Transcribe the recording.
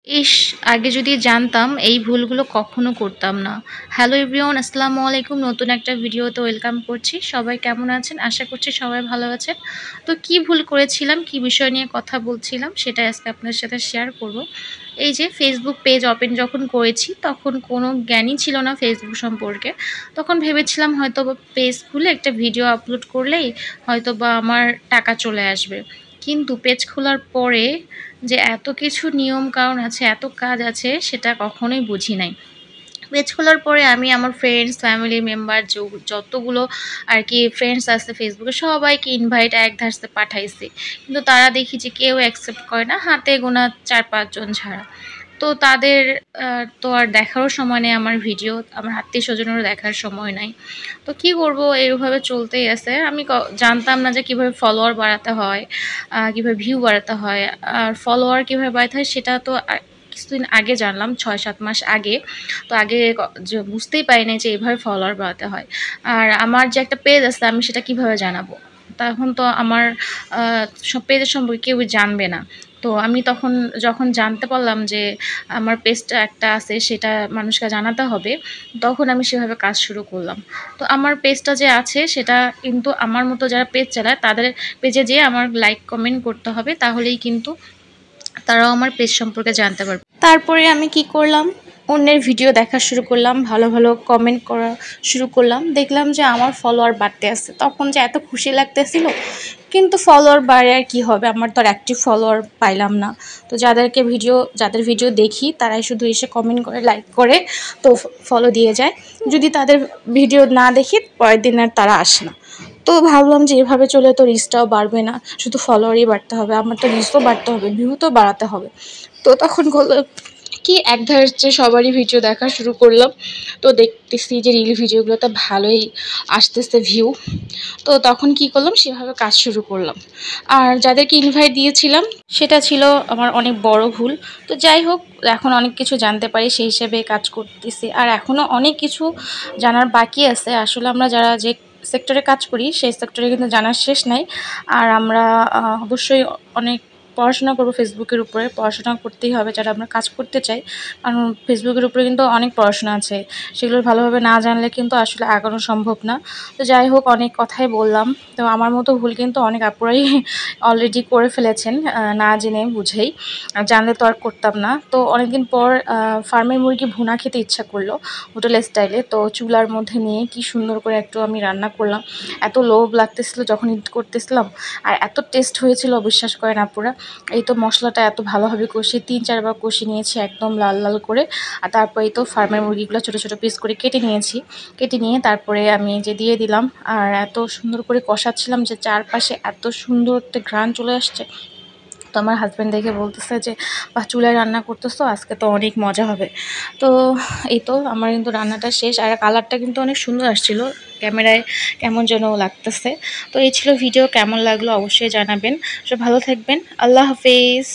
ইস! আগে যদি জানতাম এই ভুলগুলো কখনো করতাম না। হ্যালো এভরিওয়ান, আসসালামু আলাইকুম। নতুন একটা ভিডিওতে ওয়েলকাম করছি। সবাই কেমন আছেন? আশা করছি সবাই ভালো আছেন। তো কি ভুল করেছিলাম, কি বিষয় নিয়ে কথা বলছিলাম সেটাই আজকে আপনাদের সাথে শেয়ার করব। এই যে Facebook পেজ ওপেন যখন করেছি তখন কোনো জ্ঞানই ছিল না Facebook সম্পর্কে। তখন ভেবেছিলাম হয়তোবা পেজ খুলে একটা ভিডিও আপলোড করলেই হয়তোবা আমার টাকা চলে আসবে। কিন্তু পেজ খোলার পরে যে এত কিছু নিয়ম কানুন আছে, এত কাজ আছে সেটা কখনোই বুঝি নাই। পেজ খোলার পরে আমি আমার ফ্রেন্ডস, ফ্যামিলি মেম্বার যতগুলো আরকি ফ্রেন্ডস আছে ফেসবুকে সবাইকে ইনভাইট এক ধারসে পাঠাইছি। কিন্তু তারা দেখি যে কেউ অ্যাকসেপ্ট করে না, হাতে গোনা ৪-৫ জন ছাড়া। তো তাদের তো আর দেখারও সময় নেই আমার ভিডিও, আমার আত্মীয়স্বজনেরও দেখার সময় নাই। তো কি করব, এভাবে চলতেই আছে। আমি জানতাম না যে কিভাবে ফলোয়ার বাড়াতে হয়, কিভাবে ভিউ বাড়াতে হয়। আর ফলোয়ার কিভাবে বাড়াতে হয় সেটা তো কিছুদিন আগে জানলাম, ৬-৭ মাস আগে। তো আগে যে বুঝতেই পারি নাই যে এভাবে ফলোয়ার বাড়াতে হয়। আর আমার যে একটা পেজ আছে আমি সেটা কিভাবে জানাবো? তখন তো আমার সব পেজের সম্পর্কে কেউই জানবে না। তো আমি তখন যখন জানতে পারলাম যে আমার পেজটা একটা আছে সেটা মানুষকে জানাতে হবে, তখন আমি সেভাবে কাজ শুরু করলাম। তো আমার পেজটা যে আছে সেটা কিন্তু আমার মতো যারা পেজ চালায় তাদের পেজে যেয়ে আমার লাইক কমেন্ট করতে হবে, তাহলেই কিন্তু তারাও আমার পেজ সম্পর্কে জানতে পারবে। তারপরে আমি কি করলাম, অন্যের ভিডিও দেখা শুরু করলাম, ভালো ভালো কমেন্ট করা শুরু করলাম। দেখলাম যে আমার ফলোয়ার বাড়তে আছে, তখন যে এত খুশি লাগতেছিল। কিন্তু ফলোয়ার বাড়ে আর কী হবে, আমার তো আর অ্যাক্টিভ ফলোয়ার পাইলাম না। তো যাদের ভিডিও দেখি তারাই শুধু এসে কমেন্ট করে, লাইক করে, তো ফলো দিয়ে যায়। যদি তাদের ভিডিও না দেখি পরের দিন আর তারা আসে না। তো ভাবলাম যে এভাবে চলে তো রিচটাও বাড়বে না, শুধু ফলোয়ারই বাড়তে হবে, আমার তো রিচও বাড়তে হবে, ভিউ তো বাড়াতে হবে। তো তখন কি একধারে সবারই ভিডিও দেখা শুরু করলাম। তো দেখতেছি যে রিল ভিডিওগুলোতে ভালোই আসতেছে ভিউ। তো তখন কি করলাম, সেভাবে কাজ শুরু করলাম। আর যাদেরকে ইনভাইট দিয়েছিলাম সেটা ছিল আমার অনেক বড় ভুল। তো যাই হোক, এখন অনেক কিছু জানতে পারি, সেই হিসেবে কাজ করতেছি। আর এখনও অনেক কিছু জানার বাকি আছে। আসলে আমরা যারা যে সেক্টরে কাজ করি সেই সেক্টরে কিন্তু জানার শেষ নাই। আর আমরা অবশ্যই অনেক পড়াশোনা করবো ফেসবুকের উপরে। পড়াশোনা করতেই হবে যারা আমরা কাজ করতে চাই, কারণ ফেসবুকের উপরে কিন্তু অনেক পড়াশোনা আছে, সেগুলো ভালোভাবে না জানলে কিন্তু আসলে আগানো সম্ভব না। তো যাই হোক, অনেক কথাই বললাম। তো আমার মতো ভুল কিন্তু অনেক আপুরাই অলরেডি করে ফেলেছেন, না জেনে বুঝেই। জানলে তো আর করতাম না। তো অনেকদিন পর ফার্মের মুরগি ভুনা খেতে ইচ্ছা করলো হোটেল স্টাইলে। তো চুলার মধ্যে নিয়ে কি সুন্দর করে একটু আমি রান্না করলাম। এত লোভ লাগতেছিল যখন ঈদ করতেছিলাম, আর এত টেস্ট হয়েছিল বিশ্বাস করেন আপুরা। এই তো মশলাটা এত ভালোভাবে কষিয়ে ৩-৪ বার কষিয়ে নিয়েছি একদম লাল লাল করে। আর তারপরে এই তো ফার্মের মুরগিগুলো ছোটো ছোটো পিস করে কেটে নিয়েছি। কেটে নিয়ে তারপরে আমি যে দিয়ে দিলাম। আর এত সুন্দর করে কষাচ্ছিলাম যে চারপাশে এত সুন্দর একটা ঘ্রাণ চলে আসছে। তো আমার হাজব্যান্ড দেখে বলতেছে যে বাহ, চুলায় রান্না করতেছো, আজকে তো অনেক মজা হবে। তো এই তো আমার কিন্তু রান্নাটা শেষ। আর কালারটা কিন্তু অনেক সুন্দর আসছিল, ক্যামেরায় কেমন যেন লাগতেছে। তো এই ছিল ভিডিও, কেমন লাগলো অবশ্যই জানাবেন। সব ভালো থাকবেন, আল্লাহ হাফেজ।